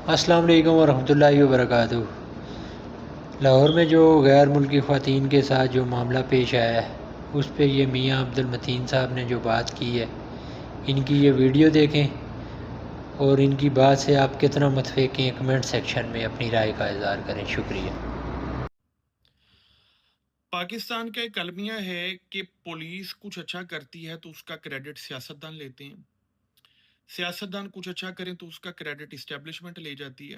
السلام علیکم ورحمۃ اللہ وبرکاتہ۔ لاہور میں جو غیر ملکی خواتین کے ساتھ جو معاملہ پیش آیا ہے اس پہ یہ میاں عبد المتین صاحب نے جو بات کی ہے، ان کی یہ ویڈیو دیکھیں اور ان کی بات سے آپ کتنا متفق ہیں کمنٹ سیکشن میں اپنی رائے کا اظہار کریں۔ شکریہ۔ پاکستان کا ایک المیہ ہے کہ پولیس کچھ اچھا کرتی ہے تو اس کا کریڈٹ سیاستدان لیتے ہیں، سیاستدان کچھ اچھا کریں تو اس کا کریڈٹ اسٹیبلشمنٹ لے جاتی ہے،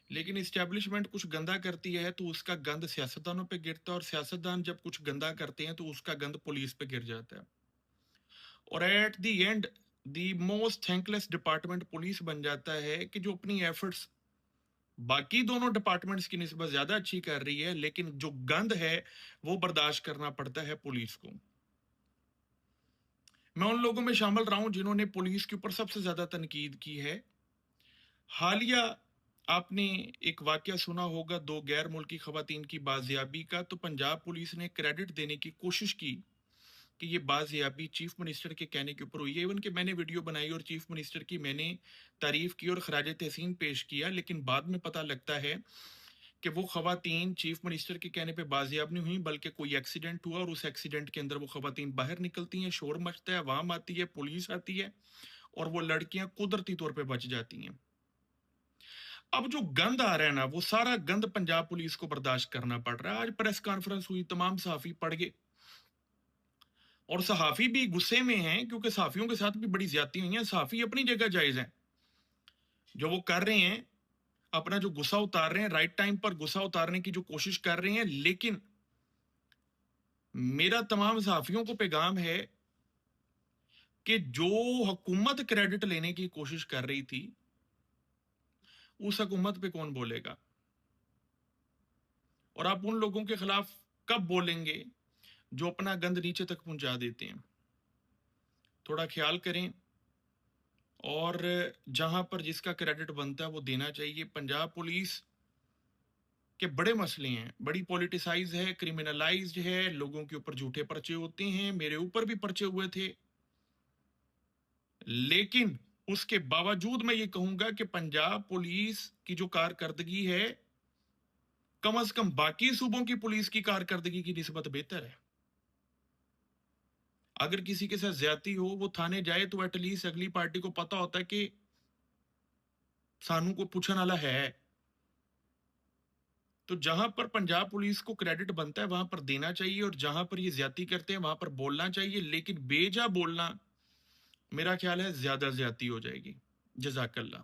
لیکن اسٹیبلشمنٹ کچھ گندا کرتی ہے تو اس کا گند سیاستدانوں پہ گرتا ہے، اور سیاستدان جب کچھ گندا کرتے ہیں تو اس کا گند پولیس پہ گر جاتا ہے، اور at the end the most thankless department police بن جاتا ہے کہ جو اپنی ایفرٹس باقی دونوں ڈپارٹمنٹس کی نسبت زیادہ اچھی کر رہی ہے، لیکن جو گند ہے وہ برداشت کرنا پڑتا ہے پولیس کو۔ میں ان لوگوں میں شامل رہا ہوں جنہوں نے پولیس کے اوپر سب سے زیادہ تنقید کی ہے۔ حالیہ آپ نے ایک واقعہ سنا ہوگا 2 غیر ملکی خواتین کی بازیابی کا، تو پنجاب پولیس نے کریڈٹ دینے کی کوشش کی کہ یہ بازیابی چیف منسٹر کے کہنے کے اوپر ہوئی ہے، ایون کہ میں نے ویڈیو بنائی اور چیف منسٹر کی میں نے تعریف کی اور خراج تحسین پیش کیا، لیکن بعد میں پتہ لگتا ہے کہ وہ خواتین چیف منسٹر کے کہنے پہ بازیاب نہیں ہوئی، بلکہ کوئی ایکسیڈنٹ ہوا اور اس ایکسیڈنٹ کے اندر وہ خواتین باہر نکلتی ہیں، شور مچتا ہے، عوام آتی ہے، پولیس آتی ہے، اور وہ لڑکیاں قدرتی طور پہ بچ جاتی ہیں۔ اب جو گند آ رہا ہے نا، وہ سارا گند پنجاب پولیس کو برداشت کرنا پڑ رہا ہے۔ آج پریس کانفرنس ہوئی، تمام صحافی پڑھ گئے، اور صحافی بھی غصے میں ہیں کیونکہ صحافیوں کے ساتھ بھی بڑی زیادتی ہوئی ہیں۔ صحافی اپنی جگہ جائز ہیں، جو وہ کر رہے ہیں اپنا جو غصہ اتار رہے ہیں، رائٹ ٹائم پر غصہ اتارنے کی جو کوشش کر رہے ہیں، لیکن میرا تمام صحافیوں کو پیغام ہے کہ جو حکومت کریڈٹ لینے کی کوشش کر رہی تھی اس حکومت پہ کون بولے گا، اور آپ ان لوگوں کے خلاف کب بولیں گے جو اپنا گند نیچے تک پہنچا دیتے ہیں؟ تھوڑا خیال کریں، اور جہاں پر جس کا کریڈٹ بنتا ہے وہ دینا چاہیے۔ پنجاب پولیس کے بڑے مسئلے ہیں، بڑی پولیٹیسائز ہے، کرمنلائزڈ ہے، لوگوں کے اوپر جھوٹے پرچے ہوتے ہیں، میرے اوپر بھی پرچے ہوئے تھے، لیکن اس کے باوجود میں یہ کہوں گا کہ پنجاب پولیس کی جو کارکردگی ہے کم از کم باقی صوبوں کی پولیس کی کارکردگی کی نسبت بہتر ہے۔ اگر کسی کے ساتھ زیادتی ہو وہ تھانے جائے تو ایٹ لیسٹ اگلی پارٹی کو پتا ہوتا ہے کہ سانو کو پوچھنے والا ہے۔ تو جہاں پر پنجاب پولیس کو کریڈٹ بنتا ہے وہاں پر دینا چاہیے، اور جہاں پر یہ زیادتی کرتے ہیں وہاں پر بولنا چاہیے، لیکن بے جا بولنا میرا خیال ہے زیادہ زیادتی ہو جائے گی۔ جزاک اللہ۔